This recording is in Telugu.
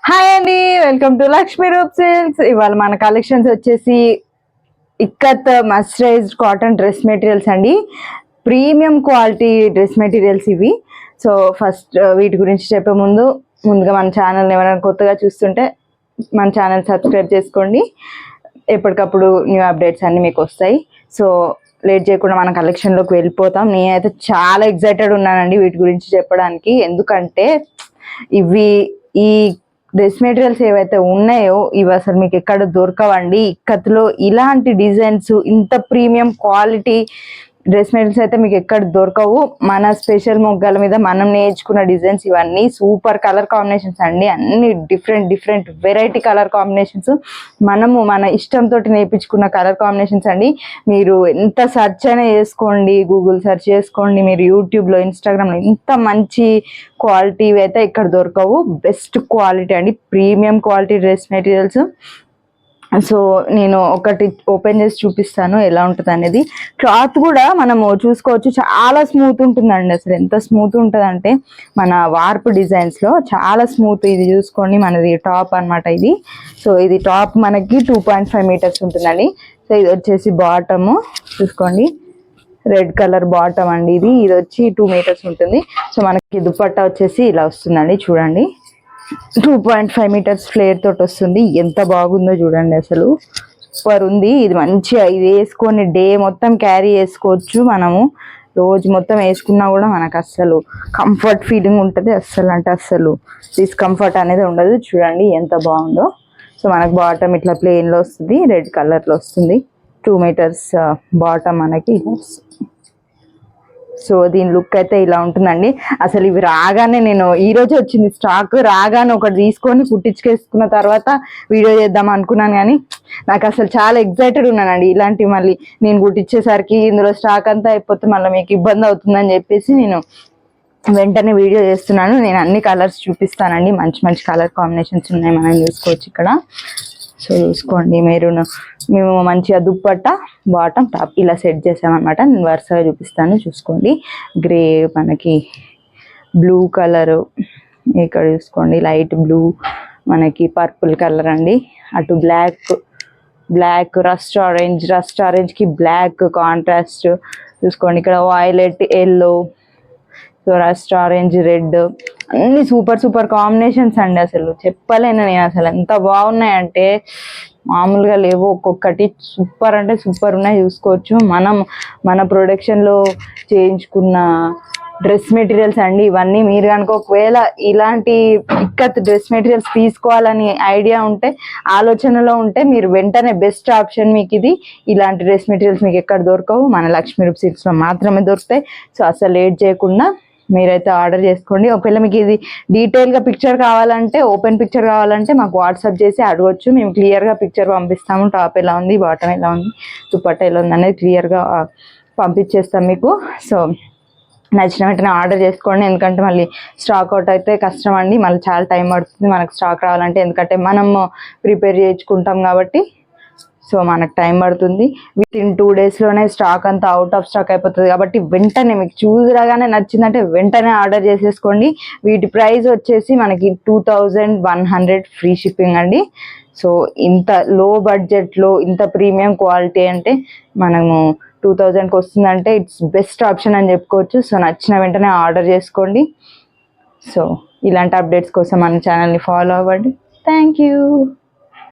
హాయ్ అండి, welcome to Lakshmi Roop silks. ఇవాళ మన కలెక్షన్స్ వచ్చేసి ikat mercerised cotton dress materials అండి. ప్రీమియం క్వాలిటీ డ్రెస్ మెటీరియల్స్ ఇవి. సో ఫస్ట్ వీటి గురించి చెప్పే ముందుగా మన ఛానల్ ఎవరైనా కొత్తగా చూస్తుంటే మన ఛానల్ సబ్స్క్రైబ్ చేసుకోండి. ఎప్పటికప్పుడు న్యూ అప్డేట్స్ అన్నీ మీకు వస్తాయి. సో లేట్ చేయకుండా మన కలెక్షన్లోకి వెళ్ళిపోతాం. నేనైతే చాలా ఎక్సైటెడ్ ఉన్నానండి వీటి గురించి చెప్పడానికి. ఎందుకంటే ఇవి ఈ డ్రెస్ మెటీరియల్స్ ఏవైతే ఉన్నాయో ఇవి అసలు మీకు ఎక్కడ దొరకవండి. ఇక్కత్లో ఇలాంటి డిజైన్స్, ఇంత ప్రీమియం క్వాలిటీ డ్రెస్ మెటీరియల్స్ అయితే మీకు ఎక్కడ దొరకవు. మన స్పెషల్ మొగ్గల మీద మనం నేర్చుకున్న డిజైన్స్ ఇవన్నీ సూపర్ కలర్ కాంబినేషన్స్ అండి. అన్ని డిఫరెంట్ వెరైటీ కలర్ కాంబినేషన్స్, మనము మన ఇష్టంతో నేర్పించుకున్న కలర్ కాంబినేషన్స్ అండి. మీరు ఎంత సెర్చ్ అయినా చేసుకోండి, గూగుల్ సెర్చ్ చేసుకోండి, మీరు యూట్యూబ్లో, ఇన్స్టాగ్రామ్లో, ఇంత మంచి క్వాలిటీ అయితే ఇక్కడ దొరకవు. బెస్ట్ క్వాలిటీ అండి, premium quality dress materials. So నేను ఒకటి ఓపెన్ చేసి చూపిస్తాను ఎలా ఉంటుంది అనేది. క్లాత్ కూడా మనము చూసుకోవచ్చు, చాలా స్మూత్ ఉంటుందండి. అసలు ఎంత స్మూత్ ఉంటుంది అంటే మన వార్ప్ డిజైన్స్లో చాలా స్మూత్. ఇది చూసుకోండి, మనది టాప్ అనమాట ఇది. సో ఇది టాప్ మనకి 2.5 మీటర్స్ ఉంటుందండి. సో ఇది వచ్చేసి బాటము చూసుకోండి, రెడ్ కలర్ బాటమ్ అండి. ఇది వచ్చి 2 మీటర్స్ ఉంటుంది. సో మనకి దుపట్టా వచ్చేసి ఇలా వస్తుందండి. చూడండి, 2.5 మీటర్స్ ఫ్లేర్ తోటి వస్తుంది. ఎంత బాగుందో చూడండి, అసలు సూపర్ ఉంది. ఇది మంచిగా ఇది వేసుకొని డే మొత్తం క్యారీ చేసుకోవచ్చు. మనము రోజు మొత్తం వేసుకున్నా కూడా మనకు అస్సలు కంఫర్ట్ ఫీలింగ్ ఉంటుంది. అస్సలు డిస్కంఫర్ట్ అనేది ఉండదు. చూడండి ఎంత బాగుందో. సో మనకు బాటమ్ ఇట్లా ప్లెయిన్లో వస్తుంది, రెడ్ కలర్లో వస్తుంది. 2 మీటర్స్ బాటమ్ మనకి. సో దీని లుక్ అయితే ఇలా ఉంటుందండి. అసలు ఇవి రాగానే, నేను ఈరోజే వచ్చింది స్టాక్, రాగానే ఒకటి తీసుకొని కుట్టించుకేసుకున్న తర్వాత వీడియో చేద్దాం అనుకున్నాను. కానీ నాకు అసలు చాలా ఎక్సైటెడ్ ఉన్నానండి. ఇలాంటివి మళ్ళీ నేను కుట్టించేసరికి ఇందులో స్టాక్ అంతా అయిపోతే మళ్ళీ మీకు ఇబ్బంది అవుతుందని చెప్పేసి నేను వెంటనే వీడియో చేస్తున్నాను. నేను అన్ని కలర్స్ చూపిస్తానండి. మంచి కలర్ కాంబినేషన్స్ ఉన్నాయి, మనం చూసుకోవచ్చు ఇక్కడ. సో చూసుకోండి, మేము మంచిగా దుప్పట్ట, బాటమ్, టాప్ ఇలా సెట్ చేసామన్నమాట. నేను వరుసగా చూపిస్తాను, చూసుకోండి. గ్రే, మనకి బ్లూ కలరు, ఇక్కడ చూసుకోండి లైట్ బ్లూ, మనకి పర్పుల్ కలర్ అండి. అటు బ్లాక్, రస్ట్ ఆరెంజ్కి బ్లాక్ కాంట్రాస్ట్ చూసుకోండి. ఇక్కడ violet, yellow, so rust orange, red, అన్ని సూపర్ కాంబినేషన్స్ అండి. అసలు చెప్పలేను నేను, అసలు ఎంత బాగున్నాయంటే మామూలుగా లేవు. ఒక్కొక్కటి సూపర్ అంటే సూపర్ ఉన్నాయి, చూసుకోవచ్చు. మన ప్రొడక్షన్లో చేయించుకున్న డ్రెస్ మెటీరియల్స్ అండి ఇవన్నీ. మీరు కనుక ఒకవేళ ఇలాంటి ఇక్కత్ డ్రెస్ మెటీరియల్స్ తీసుకోవాలని ఐడియా ఉంటే, ఆలోచనలో ఉంటే, మీరు వెంటనే బెస్ట్ ఆప్షన్ మీకు ఇది. ఇలాంటి డ్రెస్ మెటీరియల్స్ మీకు ఎక్కడ దొరకవు, మన లక్ష్మీ రూప్ సిల్క్స్లో మాత్రమే దొరుకుతాయి. సో అసలు లేట్ చేయకుండా మీరైతే ఆర్డర్ చేసుకోండి. ఒకవేళ మీకు ఇది డీటెయిల్గా పిక్చర్ కావాలంటే, ఓపెన్ పిక్చర్ కావాలంటే మాకు వాట్సాప్ చేసి అడగవచ్చు. మేము క్లియర్గా పిక్చర్ పంపిస్తాము. టాప్ ఎలా ఉంది, బాటమ్ ఎలా ఉంది, దుపట్టా ఎలా ఉంది అనేది క్లియర్గా పంపించేస్తాం మీకు. సో నచ్చిన వెంటనే ఆర్డర్ చేసుకోండి. ఎందుకంటే మళ్ళీ స్టాక్ అవుట్ అయితే కష్టం అండి. మళ్ళీ చాలా టైం పడుతుంది మనకు స్టాక్ రావాలంటే. ఎందుకంటే మనము ప్రిపేర్ చేయించుకుంటాం కాబట్టి సో మనకు టైం పడుతుంది. వితిన్ 2 డేస్లోనే స్టాక్ అంతా అవుట్ ఆఫ్ స్టాక్ అయిపోతుంది. కాబట్టి వెంటనే మీకు చూసిరాగానే నచ్చిందంటే వెంటనే ఆర్డర్ చేసేసుకోండి. వీటి ప్రైస్ వచ్చేసి మనకి 2100 ఫ్రీ షిప్పింగ్ అండి. సో ఇంత లో బడ్జెట్లో ఇంత ప్రీమియం క్వాలిటీ అంటే మనము 2000కి వస్తుందంటే ఇట్స్ బెస్ట్ ఆప్షన్ అని చెప్పుకోవచ్చు. సో నచ్చిన వెంటనే ఆర్డర్ చేసుకోండి. సో ఇలాంటి అప్డేట్స్ కోసం మన ఛానల్ని ఫాలో అవ్వండి. Thank you.